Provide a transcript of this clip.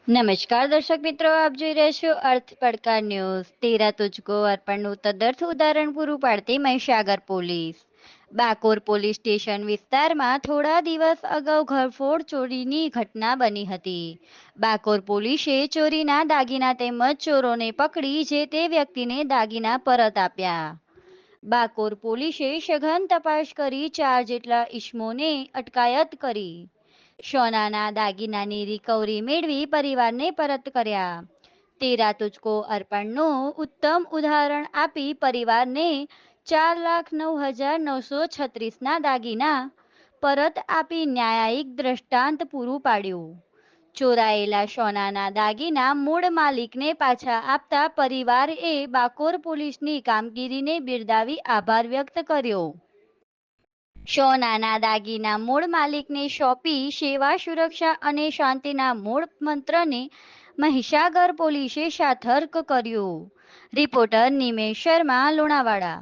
નમસ્કાર દર્શક મિત્રો, આપ જોઈ રહ્યા છો અર્થ પડકાર ન્યૂઝ. તેરા તુજકો અર્પણનું તદર્થ ઉદાહરણ પૂરું પાડતી Mahisagar police. Bakor police station વિસ્તારમાં થોડા દિવસ અગાઉ ઘરફોડ ચોરીની ઘટના બની હતી. બાકોર પોલીસે ચોરીના દાગીના તેમજ ચોરોને પકડી જે તે વ્યક્તિને દાગીના પરત આપ્યા. બાકોર પોલીસે સઘન તપાસ કરી 4 જેટલા ઇસમોને અટકાયત કરી સોનાના દાગીનાની રિકવરી મેળવી પરિવારને પરત કર્યા. તેરા તુજકો અર્પણનું ઉત્તમ ઉદાહરણ આપી પરિવારને 4,09,936ના દાગીના પરત આપી ન્યાયિક દ્રષ્ટાંત પૂરું પાડ્યું. ચોરાયેલા સોનાના દાગીના મૂળ માલિકને પાછા આપતા પરિવારે બાકોર પોલીસની કામગીરીને બિરદાવી આભાર વ્યક્ત કર્યો. સોનાના દાગીના મૂળ માલિકને સોંપી સેવા, સુરક્ષા અને શાંતિના મૂળ મંત્રને મહીસાગર પોલીસે સાર્થક કર્યું. રિપોર્ટર નિમેશ શર્મા, લુણાવાડા.